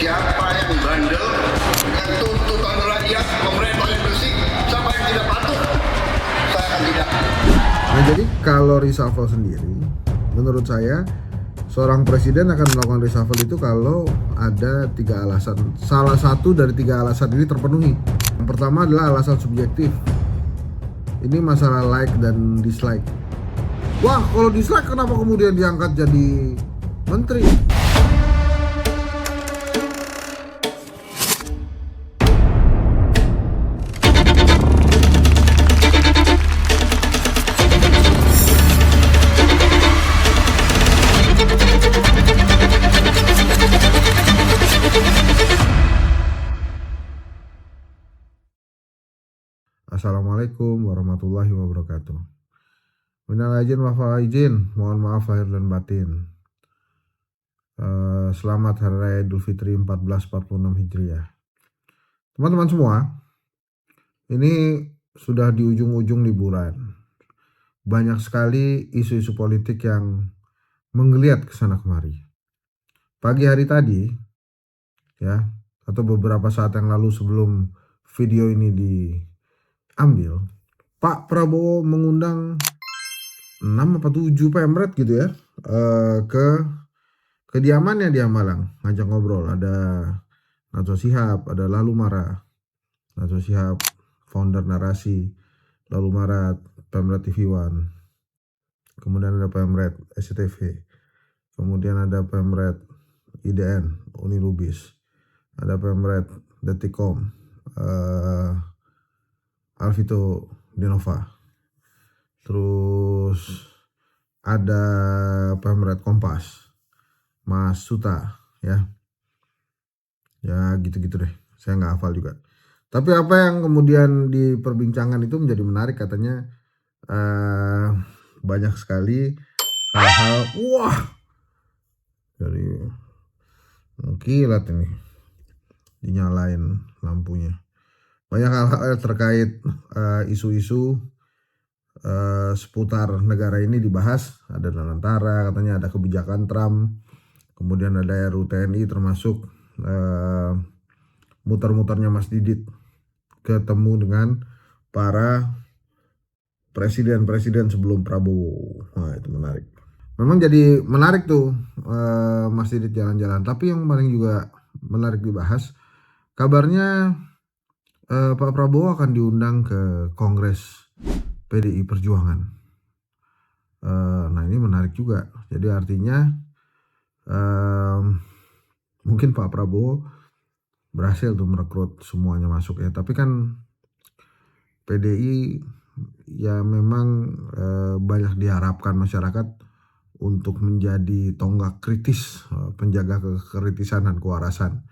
Siapa yang bandel dengan tuntutan rakyat pemerintah paling bersih, siapa yang tidak patuh, saya akan tidak. Nah, jadi kalau reshuffle sendiri, menurut saya seorang presiden akan melakukan reshuffle itu kalau ada 3 alasan. Salah satu dari 3 alasan ini terpenuhi. Yang pertama adalah alasan subjektif. Ini masalah like dan dislike. Wah, kalau dislike kenapa kemudian diangkat jadi menteri? Assalamualaikum warahmatullahi wabarakatuh. Minal aidin wal faizin, mohon maaf lahir dan batin. Selamat Hari Raya Idul Fitri 1446 Hijriah. Teman-teman semua, ini sudah di ujung-ujung liburan. Banyak sekali isu-isu politik yang menggeliat ke sana kemari. Pagi hari tadi, ya, atau beberapa saat yang lalu sebelum video ini diambil, Pak Prabowo mengundang 6 atau 7 pemret gitu ya, ke kediamannya di Hambalang, ngajak ngobrol. Ada Najwa Shihab, ada Lalu Mara, Najwa Shihab founder Narasi, Lalu Mara Pemret TV One, kemudian ada Pemret SCTV, kemudian ada Pemret IDN Uni Lubis, ada Pemret Detikom, Alvito Dinova, terus ada Pemret Kompas, Mas Suta, ya gitu-gitu deh, saya nggak hafal juga. Tapi apa yang kemudian diperbincangkan itu menjadi menarik, katanya banyak sekali hal-hal, wah, dari kilat ini dinyalain lampunya. Banyak hal-hal terkait isu-isu seputar negara ini dibahas. Ada Nalantara, katanya ada kebijakan Trump, kemudian ada RUU TNI, termasuk muter-muternya Mas Didit ketemu dengan para presiden-presiden sebelum Prabowo. Nah, itu menarik. Memang jadi menarik tuh Mas Didit jalan-jalan. Tapi yang paling juga menarik dibahas, kabarnya Pak Prabowo akan diundang ke Kongres PDI Perjuangan. Nah, ini menarik juga. Jadi artinya mungkin Pak Prabowo berhasil tuh merekrut semuanya masuk ya. Tapi kan PDI ya memang banyak diharapkan masyarakat untuk menjadi tonggak kritis, penjaga kekritisan dan kewarasan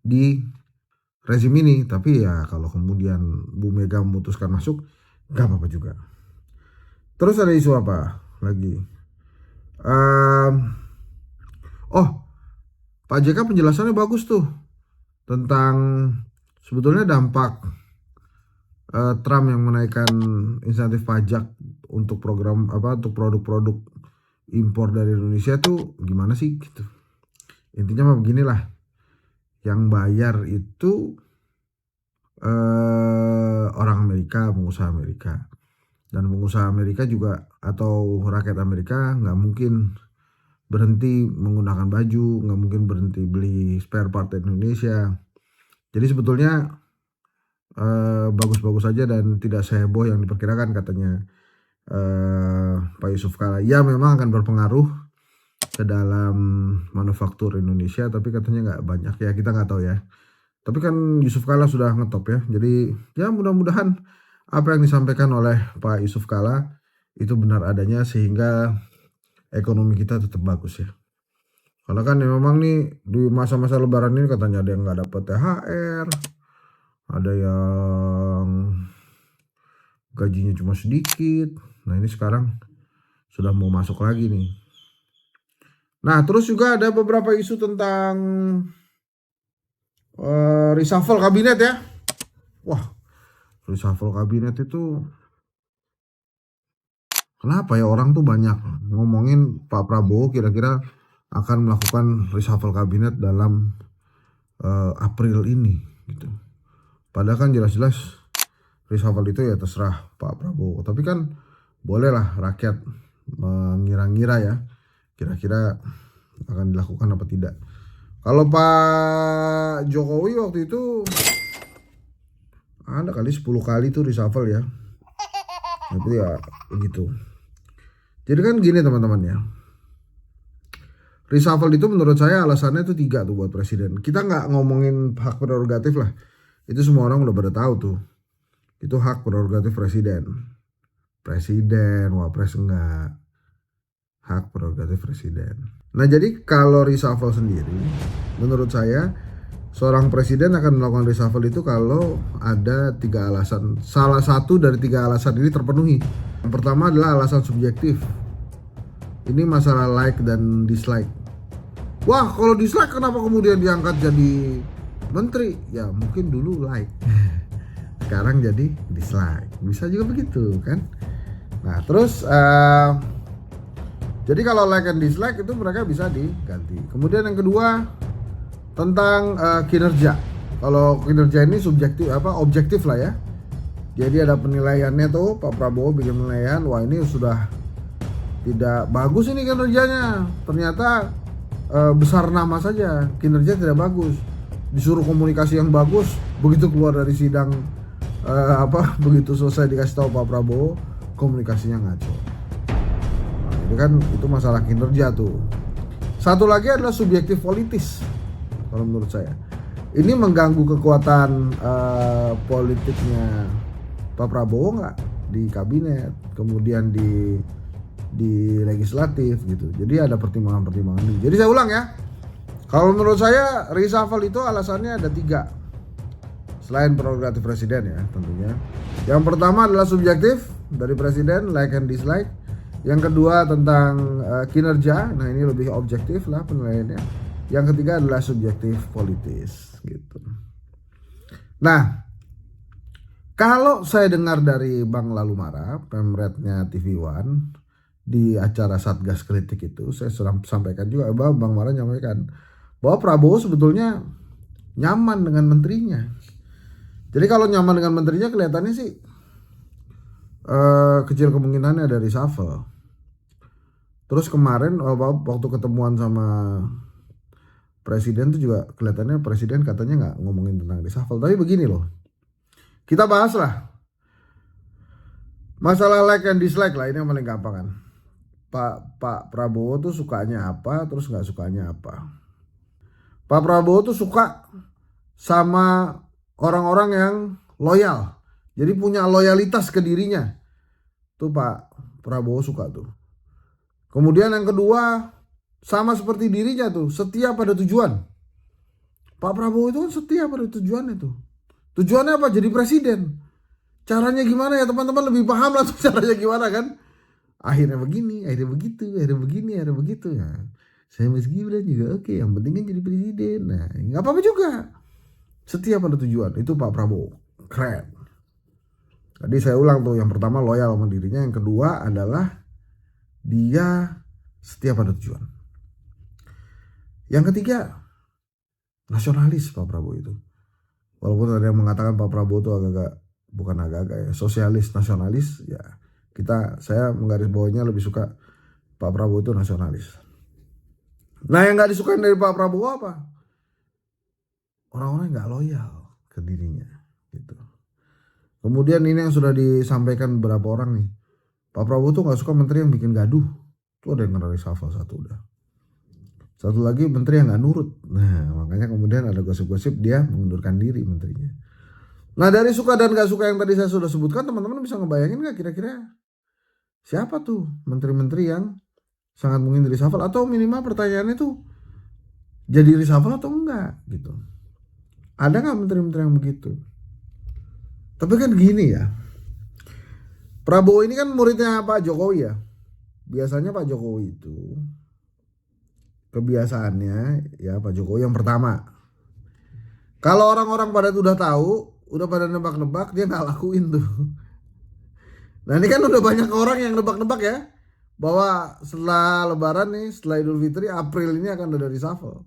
di rezim ini. Tapi ya kalau kemudian Bu Mega memutuskan masuk, gak apa-apa juga. Terus ada isu apa lagi? Pak JK penjelasannya bagus tuh tentang sebetulnya dampak Trump yang menaikkan insentif pajak untuk program untuk produk-produk impor dari Indonesia tuh gimana sih gitu. Intinya mah beginilah, yang bayar itu orang Amerika, pengusaha Amerika, dan pengusaha Amerika juga atau rakyat Amerika nggak mungkin berhenti menggunakan baju, nggak mungkin berhenti beli spare part Indonesia. Jadi sebetulnya bagus-bagus saja dan tidak seheboh yang diperkirakan, katanya Pak Yusuf Kala. Ya memang akan berpengaruh ke dalam manufaktur Indonesia, tapi katanya nggak banyak ya, kita nggak tahu ya. Tapi kan Yusuf Kala sudah ngetop ya, jadi ya mudah-mudahan apa yang disampaikan oleh Pak Yusuf Kala itu benar adanya sehingga ekonomi kita tetap bagus ya. Karena kan ya memang nih di masa-masa Lebaran ini katanya ada yang nggak dapat THR, ada yang gajinya cuma sedikit. Nah ini sekarang sudah mau masuk lagi nih. Nah terus juga ada beberapa isu tentang reshuffle kabinet ya. Wah, reshuffle kabinet itu kenapa ya orang tuh banyak ngomongin Pak Prabowo kira-kira akan melakukan reshuffle kabinet dalam April ini gitu. Padahal kan jelas-jelas reshuffle itu ya terserah Pak Prabowo. Tapi kan bolehlah rakyat mengira-ngira ya, kira-kira akan dilakukan apa tidak. Kalau Pak Jokowi waktu itu ada kali 10 kali tuh reshuffle ya. Itu ya begitu. Jadi kan gini teman-teman ya. Reshuffle itu menurut saya alasannya itu 3 tuh buat presiden. Kita nggak ngomongin hak prerogatif lah. Itu semua orang udah pada tahu tuh. Itu hak prerogatif presiden. Presiden, wapres enggak. Hak prerogatif presiden. Nah jadi kalau reshuffle sendiri, menurut saya seorang presiden akan melakukan reshuffle itu kalau ada 3 alasan. Salah satu dari 3 alasan ini terpenuhi. Yang pertama adalah alasan subjektif. Ini masalah like dan dislike. Wah kalau dislike kenapa kemudian diangkat jadi menteri? Ya mungkin dulu like, sekarang jadi dislike. Bisa juga begitu kan. Nah terus jadi kalau like and dislike itu mereka bisa diganti. Kemudian yang kedua tentang kinerja. Kalau kinerja ini subjektif objektif lah ya. Jadi ada penilaiannya tuh, Pak Prabowo bikin penilaian, wah ini sudah tidak bagus ini kinerjanya. Ternyata besar nama saja, kinerja tidak bagus. Disuruh komunikasi yang bagus, begitu keluar dari sidang begitu selesai dikasih tahu Pak Prabowo, komunikasinya ngaco. Nah, ini kan itu masalah kinerja tuh. Satu lagi adalah subjektif politis. Kalau menurut saya, ini mengganggu kekuatan politiknya Pak Prabowo nggak di kabinet, kemudian di legislatif gitu. Jadi ada pertimbangan-pertimbangan ini. Jadi saya ulang ya. Kalau menurut saya reshuffle itu alasannya ada 3. Selain prerogatif presiden ya tentunya. Yang pertama adalah subjektif dari presiden, like and dislike. Yang kedua tentang kinerja. Nah ini lebih objektif lah penilaiannya. Yang ketiga adalah subjektif politis gitu. Nah kalau saya dengar dari Bang Lalumara, pemretnya TV One, di acara Satgas Kritik itu saya sudah sampaikan juga bahwa Bang Mara nyampaikan bahwa Prabowo sebetulnya nyaman dengan menterinya. Jadi kalau nyaman dengan menterinya kelihatannya sih kecil kemungkinannya dari reshuffle. Terus kemarin waktu ketemuan sama presiden itu juga kelihatannya presiden katanya nggak ngomongin tentang reshuffle. Tapi begini loh, kita bahas lah masalah like and dislike lah, ini yang paling gampang kan. Pak Prabowo tuh sukanya apa, terus nggak sukanya apa. Pak Prabowo tuh suka sama orang-orang yang loyal, jadi punya loyalitas ke dirinya. Tuh Pak Prabowo suka tuh. Kemudian yang kedua, sama seperti dirinya tuh, setia pada tujuan. Pak Prabowo itu kan setia pada tujuannya tuh. Tujuannya apa? Jadi presiden. Caranya gimana ya teman-teman, lebih paham lah tuh caranya gimana kan. Akhirnya begini, akhirnya begitu, akhirnya begini, akhirnya begitu. Nah, saya Mas Gibran juga oke, yang penting kan jadi presiden. Nah, nggak apa-apa juga. Setia pada tujuan, itu Pak Prabowo. Keren. Tadi saya ulang tuh, yang pertama loyal sama dirinya, yang kedua adalah dia setia pada tujuan. Yang ketiga, nasionalis Pak Prabowo itu. Walaupun ada yang mengatakan Pak Prabowo itu agak-agak ya, sosialis, nasionalis ya. Saya menggarisbawahinya lebih suka Pak Prabowo itu nasionalis. Nah yang nggak disukain dari Pak Prabowo apa? Orang-orang nggak loyal ke dirinya gitu. Kemudian ini yang sudah disampaikan beberapa orang nih, Pak Prabowo tuh nggak suka menteri yang bikin gaduh. Tuh ada yang kena reshuffle satu udah. Satu lagi menteri yang nggak nurut. Nah makanya kemudian ada gosip-gosip dia mengundurkan diri menterinya. Nah dari suka dan gak suka yang tadi saya sudah sebutkan, teman-teman bisa ngebayangin gak kira-kira siapa tuh menteri-menteri yang sangat mungkin reshuffle, atau minimal pertanyaannya tuh jadi reshuffle atau enggak gitu. Ada gak menteri-menteri yang begitu? Tapi kan gini ya, Prabowo ini kan muridnya Pak Jokowi ya. Biasanya Pak Jokowi itu kebiasaannya ya, Pak Jokowi yang pertama, kalau orang-orang pada udah tahu, udah pada nebak-nebak, dia nggak lakuin tuh. Nah ini kan udah banyak orang yang nebak-nebak ya, bahwa setelah Lebaran nih, setelah Idul Fitri, April ini akan ada reshuffle.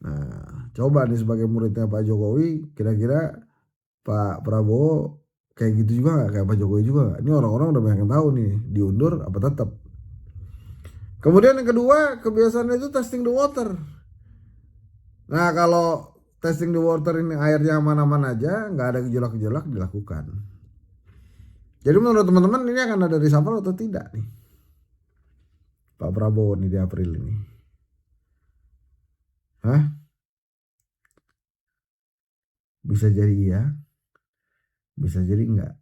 Nah coba nih sebagai muridnya Pak Jokowi, kira-kira Pak Prabowo kayak gitu juga nggak, kayak Pak Jokowi juga nggak? Ini orang-orang udah banyak yang tahu nih, diundur apa tetap. Kemudian yang kedua, kebiasaan itu testing the water. Nah kalau testing the water ini airnya aman-aman aja, nggak ada gejolak-gejolak, dilakukan. Jadi menurut teman-teman ini akan ada reshuffle atau tidak nih Pak Prabowo nih di April ini? Hah? Bisa jadi iya, bisa jadi enggak.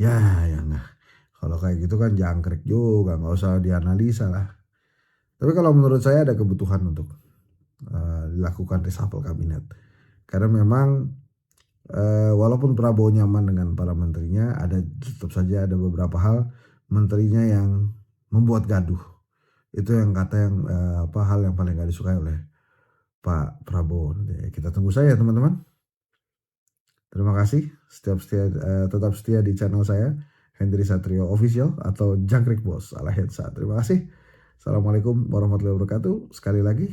Ya enggak. Kalau kayak gitu kan jangkrik juga, nggak usah dianalisa lah. Tapi kalau menurut saya ada kebutuhan untuk dilakukan reshuffle kabinet. Karena memang walaupun Prabowo nyaman dengan para menterinya, tetap saja ada beberapa hal menterinya yang membuat gaduh. Itu yang hal yang paling gak disukai oleh Pak Prabowo. Kita tunggu saja teman-teman. Terima kasih tetap setia di channel saya Hendry Satrio Official atau Jangkrik Bos ala Hensa. Terima kasih. Assalamualaikum warahmatullahi wabarakatuh. Sekali lagi,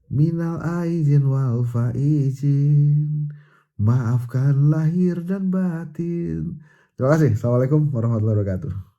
minal aidin wal faizin, maafkan lahir dan batin. Terima kasih. Assalamualaikum warahmatullahi wabarakatuh.